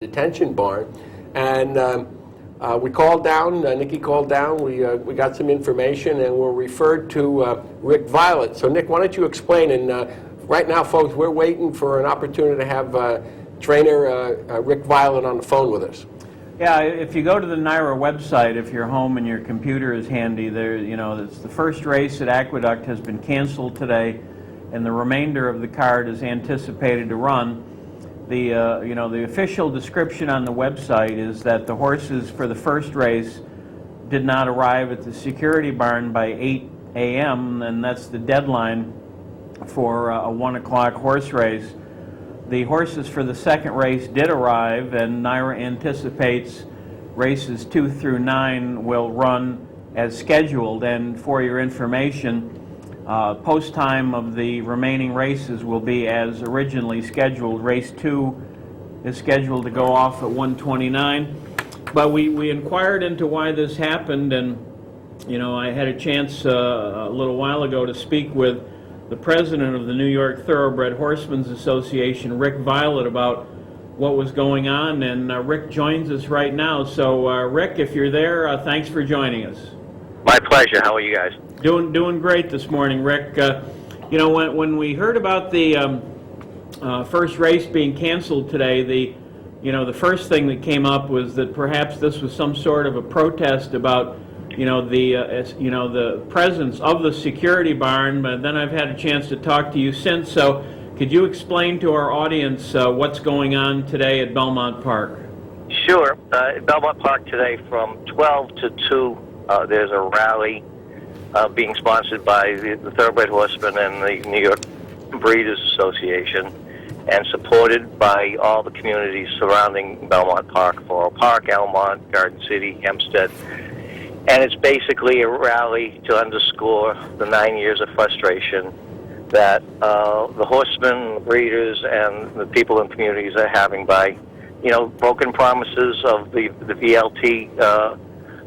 detention barn, and we called down, Nikki called down, we got some information, and we're referred to Rick Violette. So Nick, why don't you explain, and right now, folks, we're waiting for an opportunity to have trainer Rick Violette on the phone with us. Yeah, if you go to the NYRA website, if you're home and your computer is handy, there, it's the first race at Aqueduct has been canceled today, and the remainder of the card is anticipated to run. The the official description on the website is that the horses for the first race did not arrive at the security barn by 8 a.m. and that's the deadline for a 1 o'clock horse race. The horses for the second race did arrive, and NYRA anticipates races 2 through 9 will run as scheduled. And for your information, post time of the remaining races will be as originally scheduled. Race 2 is scheduled to go off at 1:29. But we inquired into why this happened, and I had a chance a little while ago to speak with the president of the New York Thoroughbred Horsemen's Association, Rick Violette, about what was going on, and Rick joins us right now. So Rick, if you're there, thanks for joining us. My pleasure. How are you guys? Doing great this morning, Rick. When we heard about the first race being canceled today, the first thing that came up was that perhaps this was some sort of a protest about the presence of the security barn. But then I've had a chance to talk to you since. So could you explain to our audience what's going on today at Belmont Park? Sure. At Belmont Park today from 12 to 2, there's a rally being sponsored by the Thoroughbred Horsemen and the New York Breeders Association, and supported by all the communities surrounding Belmont Park, Floral Park, Elmont, Garden City, Hempstead. And it's basically a rally to underscore the 9 years of frustration that the horsemen, the breeders, and the people in communities are having by, broken promises of the VLT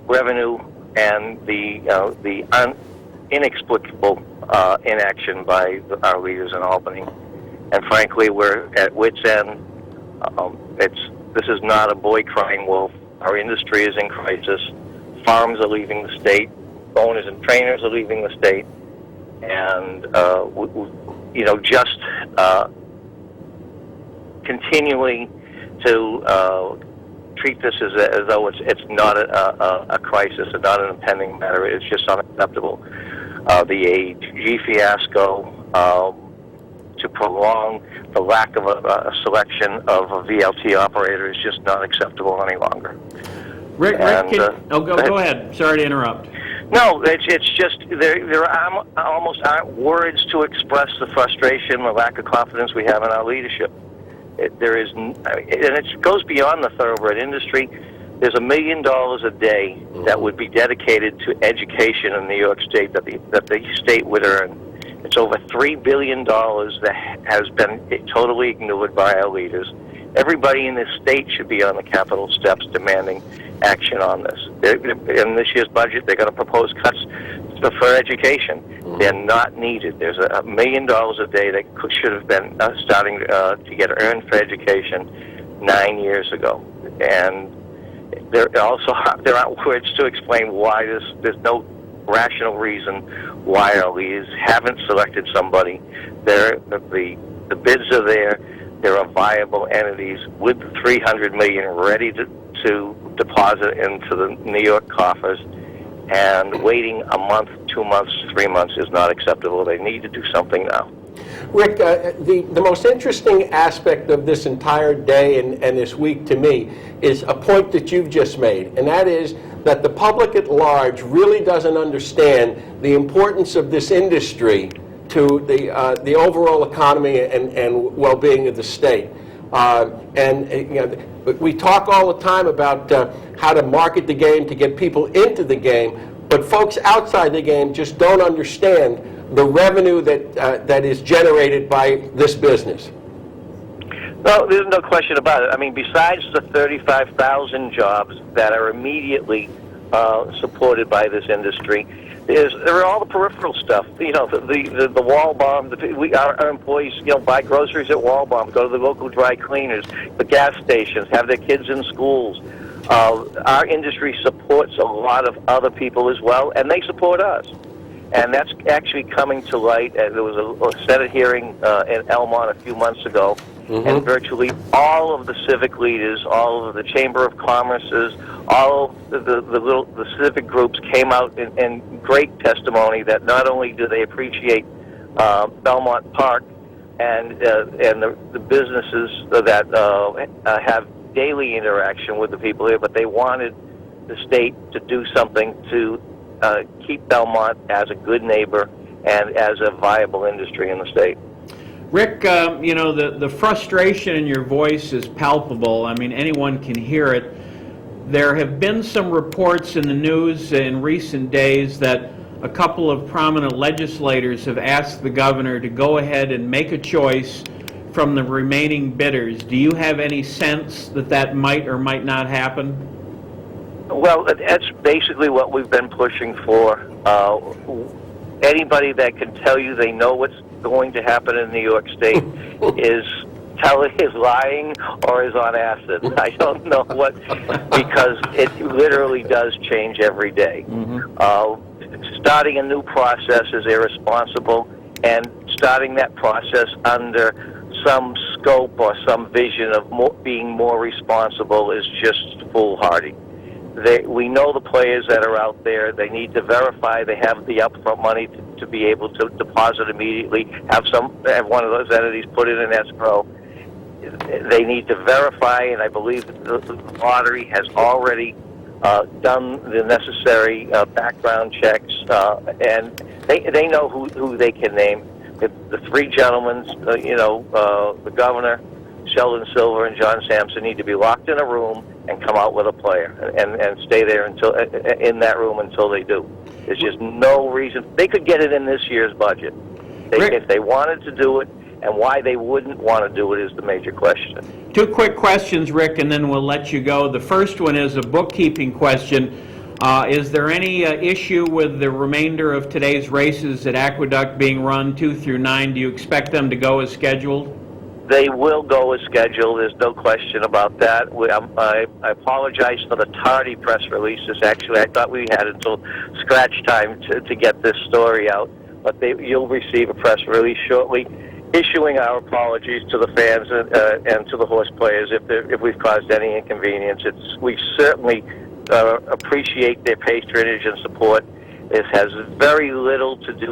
revenue and the inexplicable inaction by our leaders in Albany. And frankly, we're at wit's end. This is not a boy crying wolf. Our industry is in crisis. Farms are leaving the state. Owners and trainers are leaving the state. And, just continuing to treat this as though it's not a crisis and not an impending matter. It's just unacceptable. The AG fiasco, to prolong the lack of a selection of a VLT operator is just not acceptable any longer. Rick, go ahead. Sorry to interrupt. No, it's just there almost aren't words to express the frustration, the lack of confidence we have in our leadership. And it goes beyond the thoroughbred industry. There's $1 million a day that would be dedicated to education in New York State that the state would earn. It's over $3 billion that has been totally ignored by our leaders. Everybody in this state should be on the Capitol steps demanding action on this. In this year's budget, they're going to propose cuts for education. They're not needed. There's $1 million a day that should have been starting to get earned for education 9 years ago. And there aren't words to explain why there's no rational reason why our leaders haven't selected somebody. The bids are there. There are viable entities with the $300 million ready to deposit into the New York coffers, and waiting a month, 2 months, 3 months is not acceptable. They need to do something now. Rick, the most interesting aspect of this entire day and this week to me is a point that you've just made, and that is that the public at large really doesn't understand the importance of this industry to the overall economy and well-being of the state. We talk all the time about how to market the game to get people into the game, but folks outside the game just don't understand the revenue that is generated by this business. No, there's no question about it. I mean, besides the 35,000 jobs that are immediately supported by this industry, There are all the peripheral stuff. You know, the wall bomb. Our employees, buy groceries at Wall Bomb, go to the local dry cleaners, the gas stations, have their kids in schools. Our industry supports a lot of other people as well, and they support us. And that's actually coming to light. There was a Senate hearing in Elmont a few months ago, and virtually all of the civic leaders, all of the Chamber of Commerce's, all of the civic groups came out in great testimony that not only do they appreciate Belmont Park and the businesses that have daily interaction with the people here, but they wanted the state to do something to keep Belmont as a good neighbor and as a viable industry in the state. Rick, the frustration in your voice is palpable. I mean, anyone can hear it. There have been some reports in the news in recent days that a couple of prominent legislators have asked the governor to go ahead and make a choice from the remaining bidders. Do you have any sense that might or might not happen? Well, that's basically what we've been pushing for. Anybody that can tell you they know what's going to happen in New York State is lying or is on acid. I don't know what, because it literally does change every day. Starting a new process is irresponsible, and starting that process under some scope or some vision of being more responsible is just foolhardy. We know the players that are out there. They need to verify they have the upfront money to be able to deposit immediately, have one of those entities put in an escrow. They need to verify, and I believe the lottery has already done the necessary background checks, and they know who they can name. The three gentlemen, the governor, Sheldon Silver, and John Sampson need to be locked in a room and come out with a player and stay there in that room until they do. There's just no reason. They could get it in this year's budget if they wanted to do it, and why they wouldn't want to do it is the major question. Two quick questions, Rick, and then we'll let you go. The first one is a bookkeeping question. Is there any issue with the remainder of today's races at Aqueduct being run 2 through 9? Do you expect them to go as scheduled? They will go as scheduled. There's no question about that. I apologize for the tardy press releases. Actually, I thought we had until scratch time to get this story out. But you'll receive a press release shortly, issuing our apologies to the fans and to the horse players if we've caused any inconvenience. We certainly appreciate their patronage and support. It has very little to do